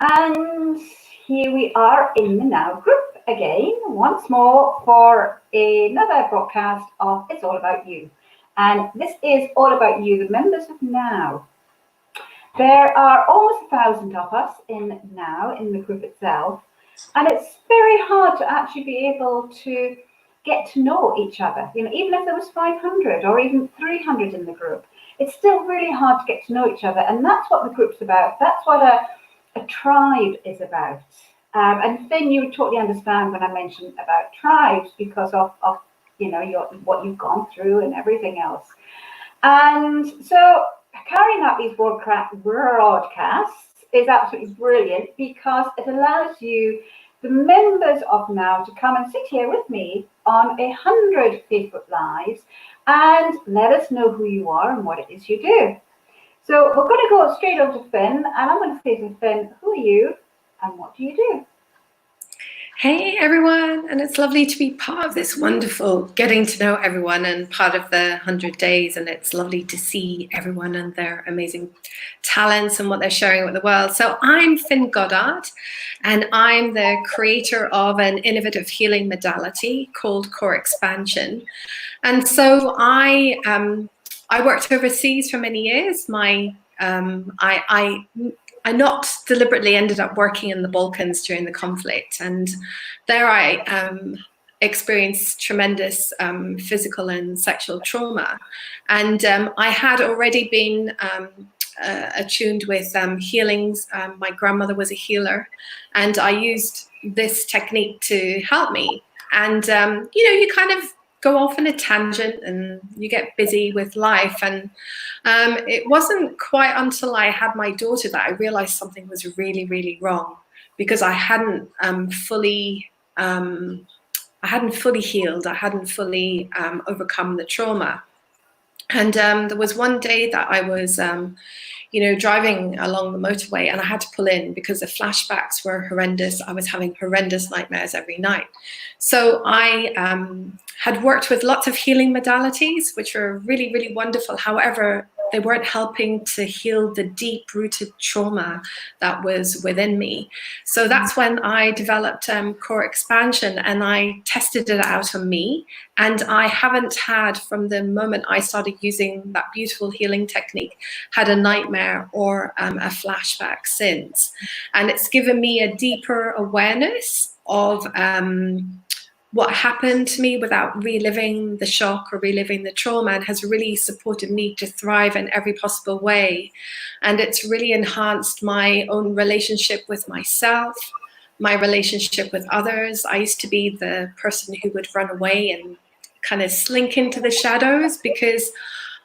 And here we are in the Now group again, once more for another broadcast of It's All About You. And this is all about you, the members of Now. There are almost 1,000 of us in Now, in the group itself, and it's very hard to actually be able to get to know each other. You know, even if there was 500 or even 300 in the group, it's still really hard to get to know each other, and that's what the group's about. That's what a tribe is about. And Finn, you would totally understand when I mentioned about tribes because of you know what you've gone through and everything else. And so carrying out these broadcasts is absolutely brilliant because it allows you, the members of Now, to come and sit here with me on 100 Facebook Lives and let us know who you are and what it is you do. So we're going to go straight over to Finn, and I'm going to say to Finn, who are you and what do you do? Hey everyone, and it's lovely to be part of this wonderful getting to know everyone and part of the 100 days, and it's lovely to see everyone and their amazing talents and what they're sharing with the world. So I'm Finn Goddard, and I'm the creator of an innovative healing modality called Core Expansion. And so I worked overseas for many years. I not deliberately ended up working in the Balkans during the conflict, and there I experienced tremendous physical and sexual trauma. And I had already been attuned with healings. My grandmother was a healer, and I used this technique to help me. And you know, you kind of go off in a tangent and you get busy with life. And it wasn't quite until I had my daughter that I realized something was really, really wrong, because I hadn't fully healed. I hadn't fully overcome the trauma. And there was one day that I was you know, driving along the motorway, and I had to pull in because the flashbacks were horrendous. I was having horrendous nightmares every night. So I had worked with lots of healing modalities, which were really, really wonderful. However, they weren't helping to heal the deep-rooted trauma that was within me. So that's when I developed Core Expansion, and I tested it out on me. And I haven't had, from the moment I started using that beautiful healing technique, had a nightmare or a flashback since. And it's given me a deeper awareness of what happened to me without reliving the shock or reliving the trauma, and has really supported me to thrive in every possible way. And it's really enhanced my own relationship with myself, my relationship with others. I used to be the person who would run away and kind of slink into the shadows because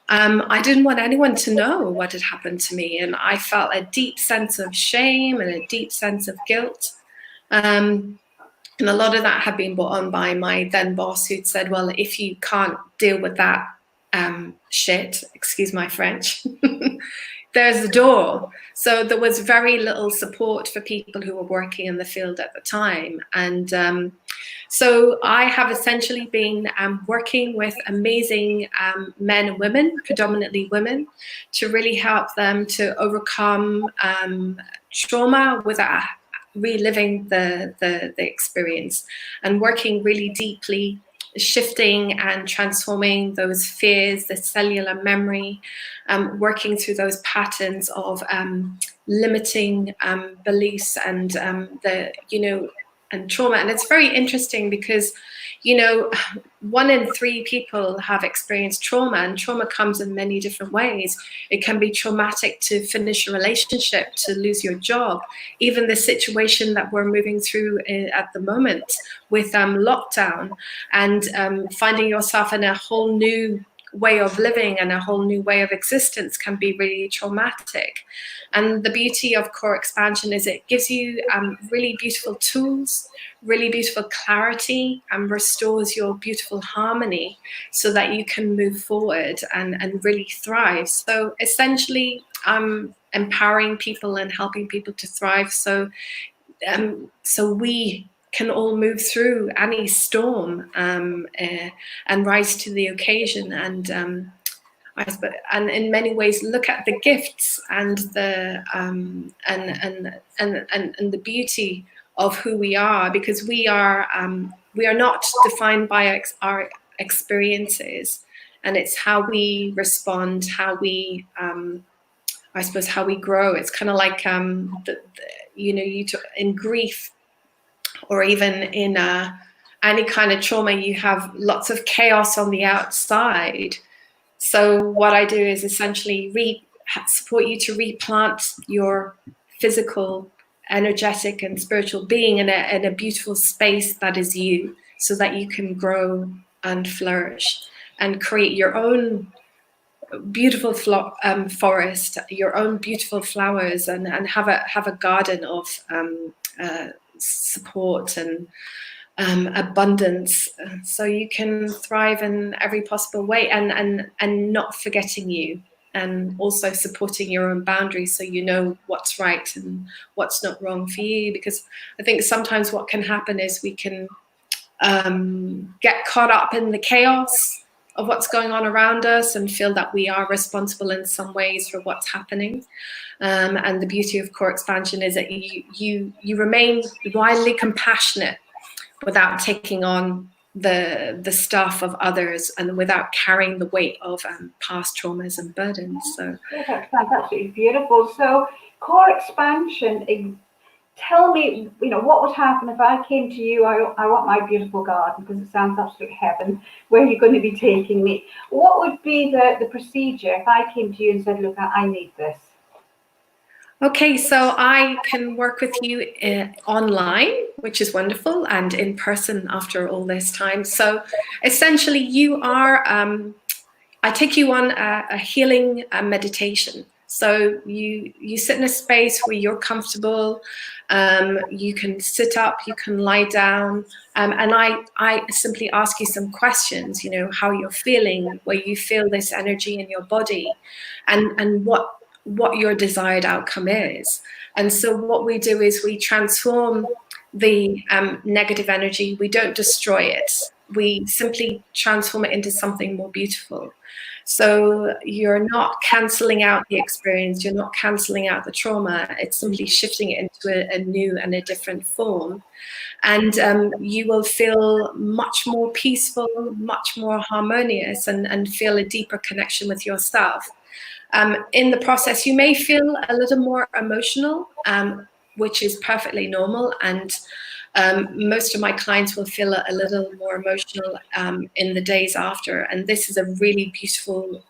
I didn't want anyone to know what had happened to me. And I felt a deep sense of shame and a deep sense of guilt. And a lot of that had been brought on by my then boss, who'd said, well, if you can't deal with that shit, excuse my French, there's the door. So there was very little support for people who were working in the field at the time. And so I have essentially been working with amazing men and women, predominantly women, to really help them to overcome trauma without reliving the experience, and working really deeply, shifting and transforming those fears, the cellular memory, working through those patterns of limiting beliefs and the, you know, and trauma. And it's very interesting because, you know, 1 in 3 people have experienced trauma, and trauma comes in many different ways. It can be traumatic to finish a relationship, to lose your job, even the situation that we're moving through at the moment with lockdown, and finding yourself in a whole new way of living and a whole new way of existence can be really traumatic. And the beauty of Core Expansion is it gives you really beautiful tools, really beautiful clarity, and restores your beautiful harmony so that you can move forward and really thrive. So essentially, I'm empowering people and helping people to thrive so we can all move through any storm and rise to the occasion. And I suppose, and in many ways look at the gifts and the and the beauty of who we are, because we are not defined by our experiences, and it's how we respond, how we I suppose how we grow. It's kind of like in grief, or even in any kind of trauma, you have lots of chaos on the outside. So what I do is essentially support you to replant your physical, energetic, and spiritual being in a beautiful space that is you, so that you can grow and flourish and create your own beautiful forest, your own beautiful flowers, and have a garden of support and abundance, so you can thrive in every possible way, and not forgetting you, and also supporting your own boundaries, so you know what's right and what's not wrong for you. Because I think sometimes what can happen is we can get caught up in the chaos of what's going on around us and feel that we are responsible in some ways for what's happening. And the beauty of core expansion is that you remain wildly compassionate without taking on the stuff of others, and without carrying the weight of past traumas and burdens. So yeah, that sounds absolutely beautiful. So core expansion, tell me, what would happen if I came to you? I want my beautiful garden, because it sounds absolute heaven. Where are you going to be taking me? What would be the procedure if I came to you and said, look, I need this? Okay, so I can work with you online, which is wonderful, and in person after all this time. So essentially you are, I take you on a healing meditation. So you sit in a space where you're comfortable, you can sit up, you can lie down, and I simply ask you some questions, how you're feeling, where you feel this energy in your body, and what your desired outcome is. And so what we do is we transform the negative energy. We don't destroy it. We simply transform it into something more beautiful. So you're not cancelling out the experience, you're not cancelling out the trauma, it's simply shifting it into a new and a different form. And you will feel much more peaceful, much more harmonious, and feel a deeper connection with yourself. In the process, you may feel a little more emotional, which is perfectly normal. And most of my clients will feel a little more emotional in the days after. And this is a really beautiful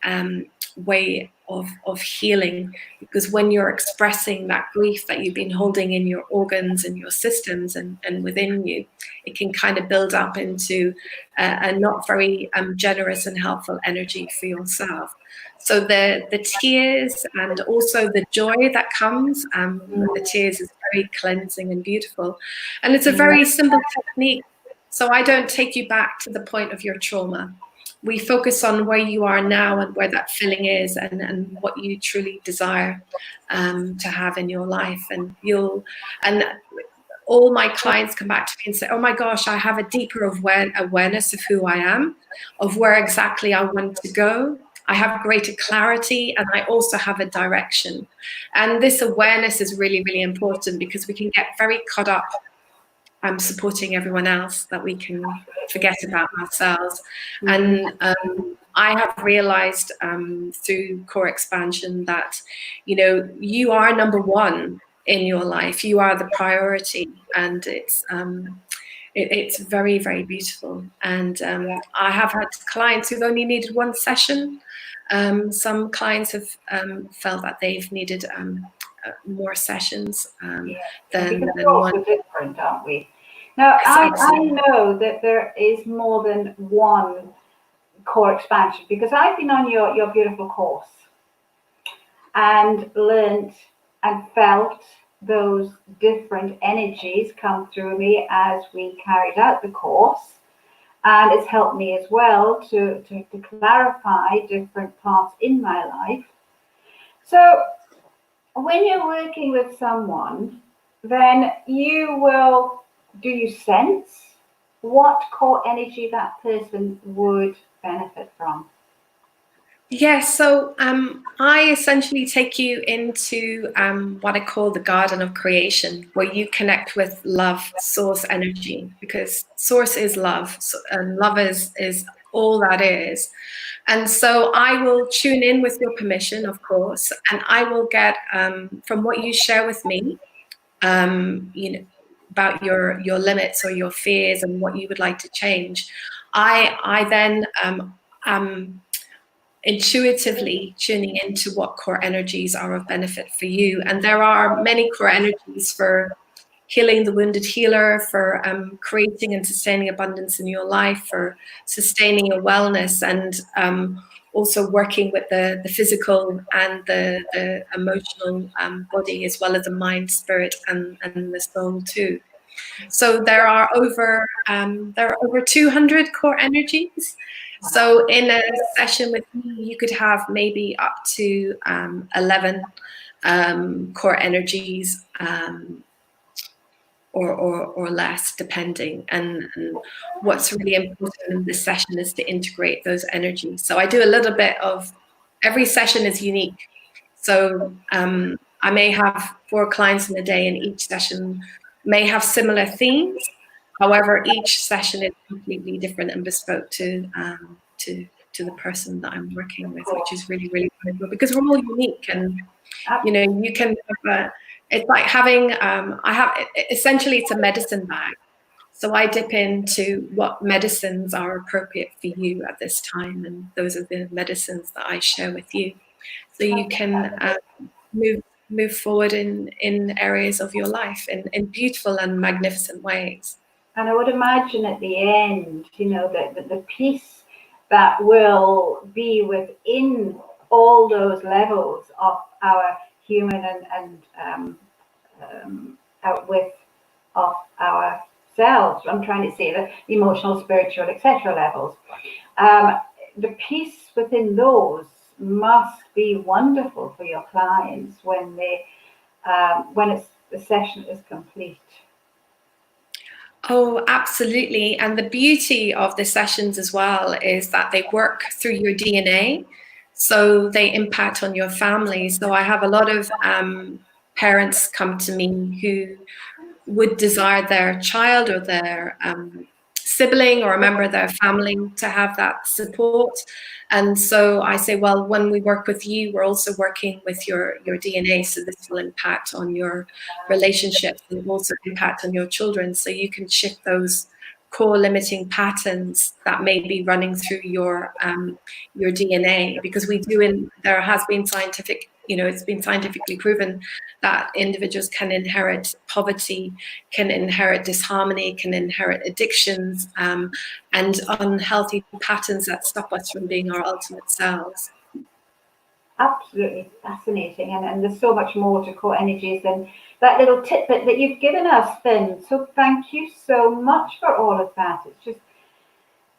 way of healing, because when you're expressing that grief that you've been holding in your organs and your systems and within you, it can kind of build up into a not very generous and helpful energy for yourself. So the tears and also the joy that comes with the tears is very cleansing and beautiful. And it's a very simple technique. So I don't take you back to the point of your trauma. We focus on where you are now and where that feeling is, and what you truly desire to have in your life. And all my clients come back to me and say, oh my gosh, I have a deeper awareness of who I am, of where exactly I want to go. I have greater clarity, and I also have a direction. And this awareness is really, really important, because we can get very caught up supporting everyone else that we can forget about ourselves. And I have realized through core expansion that, you are number one in your life. You are the priority, and it's very, very beautiful. And I have had clients who've only needed one session. Some clients have felt that they've needed more sessions than we're also one. different, aren't we? Now, I know that there is more than one core expansion, because I've been on your beautiful course and learned and felt those different energies come through me as we carried out the course. And it's helped me as well to clarify different parts in my life. So when you're working with someone, then do you sense what core energy that person would benefit from? Yes, so I essentially take you into what I call the garden of creation, where you connect with love, source energy, because source is love, and love is all that is. And so I will tune in with your permission, of course, and I will get from what you share with me, you know, about your limits or your fears and what you would like to change. I then am intuitively tuning into what core energies are of benefit for you. And there are many core energies for healing the wounded healer, for creating and sustaining abundance in your life, for sustaining your wellness, and also working with the physical and the emotional body, as well as the mind, spirit, and the soul too. So there are over 200 core energies. So in a session with me, you could have maybe up to 11 core energies, or less, depending. And what's really important in this session is to integrate those energies. So I do a little bit of, every session is unique. So I may have 4 clients in a day, and each session may have similar themes. However, each session is completely different and bespoke to the person that I'm working with, which is really, really wonderful, because we're all unique. And you know, you can have it's like having I have, essentially it's a medicine bag. So I dip into what medicines are appropriate for you at this time, and those are the medicines that I share with you, so you can move forward in areas of your life in beautiful and magnificent ways. And I would imagine at the end, you know, that the peace that will be within all those levels of our human and outwith of ourselves. I'm trying to say the emotional, spiritual, etc. levels. The peace within those must be wonderful for your clients when the session is complete. Oh, absolutely. And the beauty of the sessions as well is that they work through your DNA. So they impact on your family. So I have a lot of parents come to me who would desire their child or their sibling or a member of their family to have that support. And so I say, well, when we work with you, we're also working with your DNA. So this will impact on your relationships and also impact on your children. So you can shift those core limiting patterns that may be running through your DNA, because there has been it's been scientifically proven that individuals can inherit poverty, can inherit disharmony, can inherit addictions, and unhealthy patterns that stop us from being our ultimate selves. Absolutely fascinating, and there's so much more to core energies than that little tidbit that you've given us, Finn. So thank you so much for all of that. It's just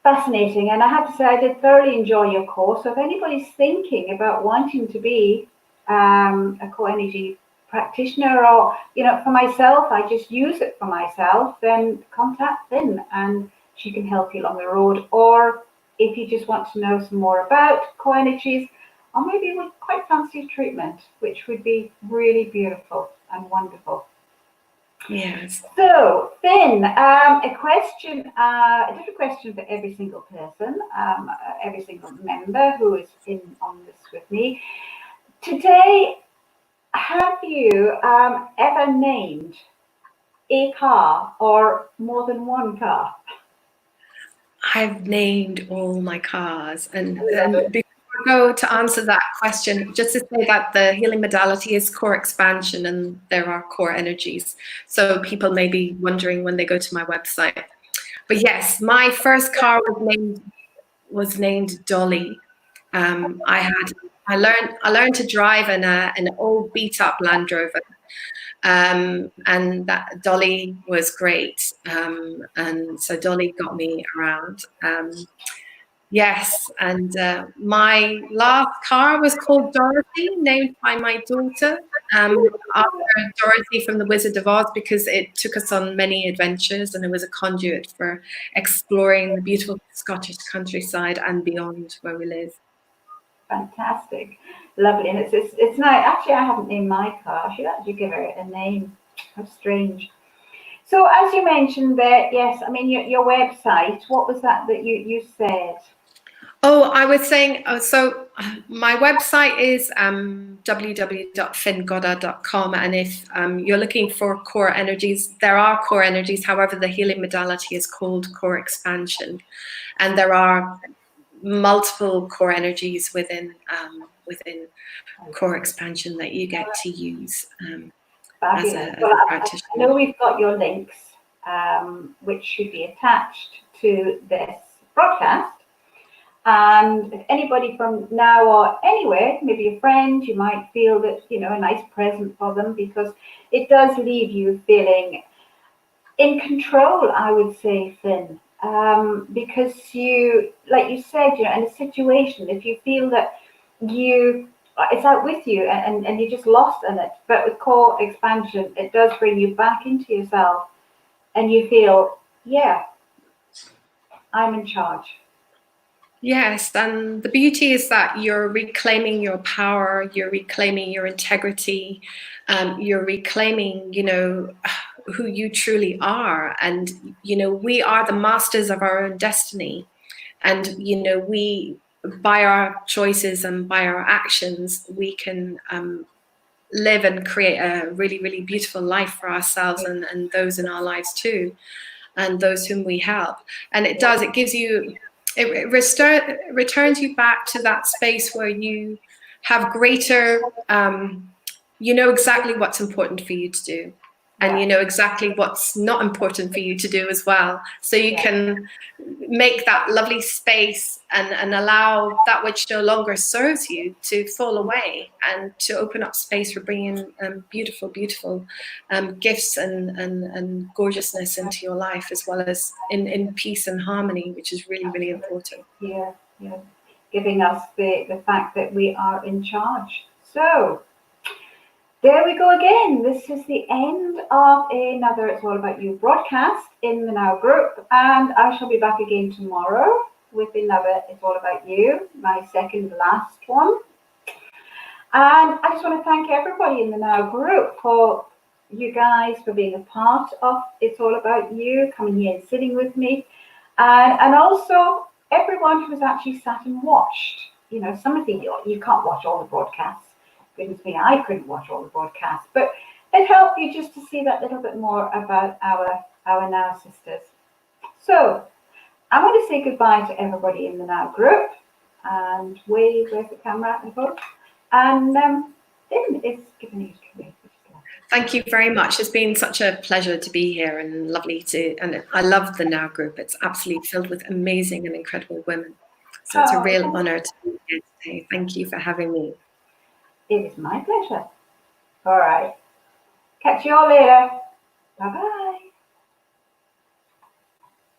fascinating, and I have to say I did thoroughly enjoy your course. So if anybody's thinking about wanting to be a core energy practitioner, or for myself, I just use it for myself, then contact Finn and she can help you along the road. Or if you just want to know some more about core energies, or maybe would quite fancy treatment, which would be really beautiful and wonderful. Yes. So, Finn, a different question for every single person, every single member who is on this with me. Today, have you ever named a car or more than one car? I've named all my cars, and before I go to answer that question, just to say that the healing modality is core expansion, and there are core energies. So people may be wondering when they go to my website. But yes, my first car was named Dolly. I learned to drive in an old beat up Land Rover. And that Dolly was great. And so Dolly got me around. Yes, and my last car was called Dorothy, named by my daughter, after Dorothy from The Wizard of Oz, because it took us on many adventures and it was a conduit for exploring the beautiful Scottish countryside and beyond where we live. Fantastic. Lovely. And it's nice. Actually, I haven't named my car. I should actually give her a name. How strange. So as you mentioned there, yes, I mean, your website, what was that you said? Oh, I was saying, so my website is www.finngoddard.com. And if you're looking for core energies, there are core energies. However, the healing modality is called core expansion. And there are multiple core energies within core expansion that you get to use as a practitioner. I know we've got your links, which should be attached to this broadcast. And if anybody from now or anywhere, maybe a friend, you might feel that, you know, a nice present for them, because it does leave you feeling in control, I would say, Finn. Because you, like you said, you know, in a situation, if you feel that it's out with you and you're just lost in it, but with core expansion, it does bring you back into yourself and you feel, yeah, I'm in charge. Yes, and the beauty is that you're reclaiming your power, you're reclaiming your integrity, you're reclaiming, you know, who you truly are. And, you know, we are the masters of our own destiny. And, you know, by our choices and by our actions, we can live and create a really, really beautiful life for ourselves and those in our lives too, and those whom we help. And it gives you, it returns you back to that space where you have greater, you know exactly what's important for you to do. And you know exactly what's not important for you to do as well. So you can make that lovely space and allow that which no longer serves you to fall away, and to open up space for bringing beautiful, beautiful gifts and gorgeousness into your life, as well as in peace and harmony, which is really, really important. Yeah. Giving us the fact that we are in charge. So there we go again. This is the end of another It's All About You broadcast in the Now group, and I shall be back again tomorrow with another It's All About You, my second last one. And I just want to thank everybody in the Now group for you guys for being a part of It's All About You, coming here and sitting with me, and also everyone who has actually sat and watched. You know, some of you can't watch all the broadcasts. Goodness me, I couldn't watch all the broadcasts, but it helped you just to see that little bit more about our Now sisters. So I'm going to say goodbye to everybody in the Now group and where's the camera, I hope. And Finn is giving you to me. Thank you very much. It's been such a pleasure to be here, and lovely and I love the Now group. It's absolutely filled with amazing and incredible women. So it's a real honor to be here today. Thank you for having me. It is my pleasure. All right. Catch you all later. Bye-bye.